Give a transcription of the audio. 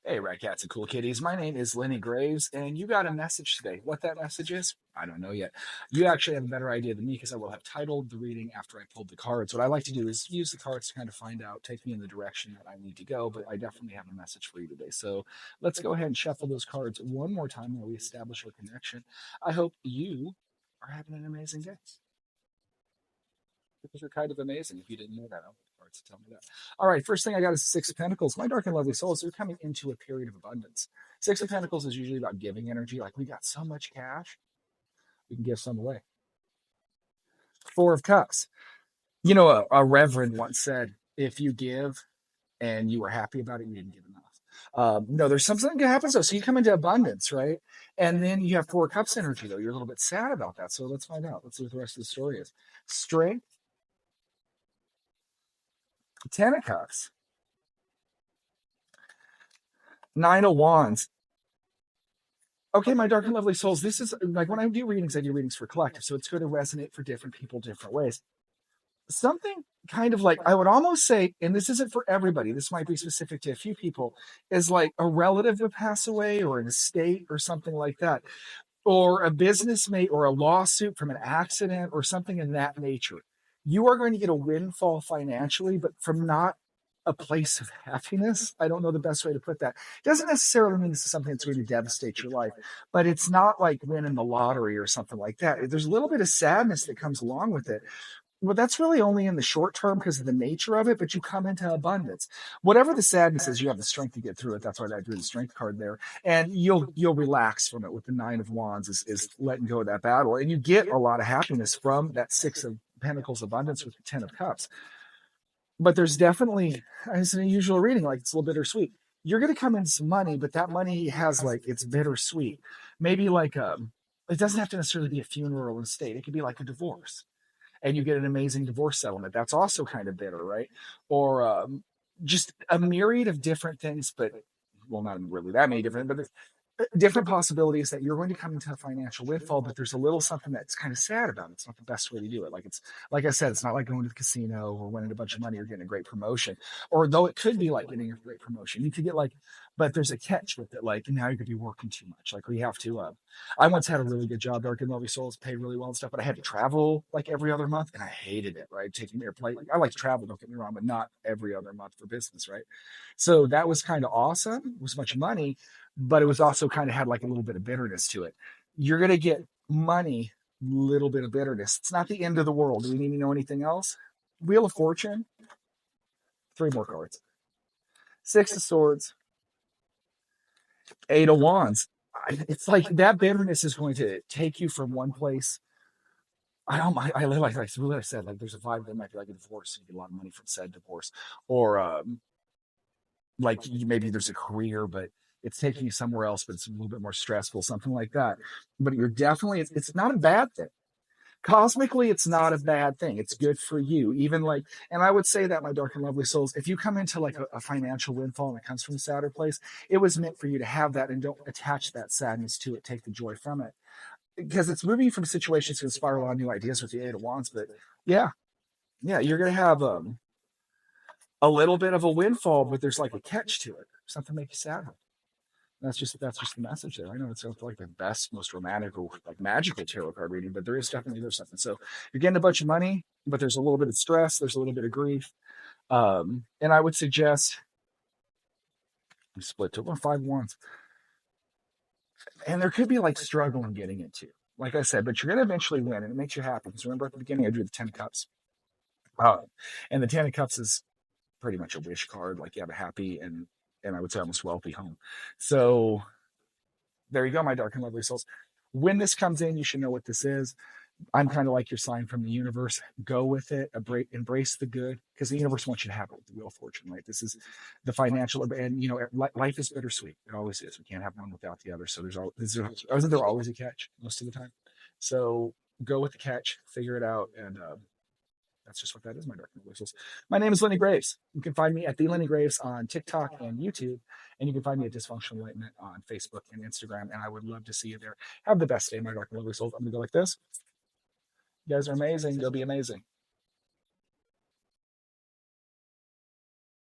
Hey, Rat Cats and Cool Kitties. My name is Lenny Graves, and you got a message today. What that message is, I don't know yet. You actually have a better idea than me because I will have titled the reading after I pulled the cards. What I like to do is use the cards to kind of find out, take me in the direction that I need to go, but I definitely have a message for you today. So let's go ahead and shuffle those cards one more time while we establish our connection. I hope you are having an amazing day. Because you're kind of amazing if you didn't know that. I don't have cards to tell me that. All right, first thing I got is Six of Pentacles. My dark and lovely souls, they're coming into a period of abundance. Six of Pentacles is usually about giving energy. Like we got so much cash, we can give some away. Four of Cups. You know, a reverend once said, if you give and you were happy about it, you didn't give enough. No, there's something that happens though. So you come into abundance, right? And then you have Four of Cups energy though. You're a little bit sad about that. So let's find out. Let's see what the rest of the story is. Strength, Ten of Cups, Nine of Wands. Okay, my dark and lovely souls, this is like when I do readings for collective, so it's going to resonate for different people different ways. Something kind of like I would almost say, and this isn't for everybody, this might be specific to a few people, is like a relative would pass away or an estate or something like that, or a business mate or a lawsuit from an accident or something in that nature. You are going to get a windfall financially, but from not a place of happiness. I don't know the best way to put that. It doesn't necessarily mean this is something that's going to devastate your life, but it's not like winning the lottery or something like that. There's a little bit of sadness that comes along with it. Well, that's really only in the short term because of the nature of it, but you come into abundance. Whatever the sadness is, you have the strength to get through it. That's why I drew the strength card there. And you'll relax from it with the Nine of Wands is letting go of that battle. And you get a lot of happiness from that Six of Pentacles abundance with the Ten of Cups. But there's definitely, it's an unusual reading, like it's a little bittersweet. You're going to come in some money, but that money has like, it's bittersweet. Maybe like, it doesn't have to necessarily be a funeral estate. It could be like a divorce and you get an amazing divorce settlement. That's also kind of bitter, right? Or just a myriad of different things, but well, not really that many different, but different possibilities that you're going to come into a financial windfall, but there's a little something that's kind of sad about it. It's not the best way to do it. Like it's like I said, it's not like going to the casino or winning a bunch of money or getting a great promotion. Or though it could be like getting a great promotion. You could get like, but there's a catch with it. Like now you could be working too much. Like we have to I once had a really good job, Dark and Lovely Souls, paid really well and stuff, but I had to travel like every other month and I hated it, right? Taking airplane. Like, I like to travel, don't get me wrong, but not every other month for business, right? So that was kind of awesome. It was much money, but it was also kind of had like a little bit of bitterness to it. You're going to get money, little bit of bitterness. It's not the end of the world. Do we need to know anything else? Wheel of Fortune, three more cards. Six of Swords, Eight of Wands. It's like that bitterness is going to take you from one place. I don't mind. Like I said, like there's a vibe that might be like a divorce. You get a lot of money from said divorce, or like maybe there's a career, but it's taking you somewhere else, but it's a little bit more stressful, something like that. But you're definitely, it's not a bad thing. Cosmically, it's not a bad thing. It's good for you. Even like, and I would say that, my dark and lovely souls, if you come into like a financial windfall and it comes from a sadder place, it was meant for you to have that and don't attach that sadness to it. Take the joy from it because it's moving you from situations to spiral on new ideas with the Eight of Wands. But yeah, yeah, you're going to have a little bit of a windfall, but there's like a catch to it. Something make you sad. That's just the message there. I know it's not like the best, most romantic or like magical tarot card reading, but there is definitely there's something. So you're getting a bunch of money, but there's a little bit of stress, there's a little bit of grief. And I would suggest we split to one five ones. And there could be like struggling getting it too. Like I said, but you're gonna eventually win and it makes you happy. Because remember at the beginning I drew the Ten of Cups. Uh, and the Ten of Cups is pretty much a wish card, like you have a happy and I would say almost wealthy home. So there you go, my dark and lovely souls. When this comes in, you should know what this is. I'm kind of like your sign from the universe. Go with it, embrace the good, because the universe wants you to have it with the Wheel of Fortune, right? This is the financial, and you know, life is bittersweet. It always is. We can't have one without the other. So isn't there always a catch most of the time? So go with the catch, figure it out, and that's just what that is, my dark whistles. My name is Lenny Graves. You can find me at the Lenny Graves on TikTok and YouTube, and you can find me at Dysfunctional Enlightenment on Facebook and Instagram. And I would love to see you there. Have the best day, my dark and lovely souls. I'm gonna go like this. You guys are amazing. Go be amazing.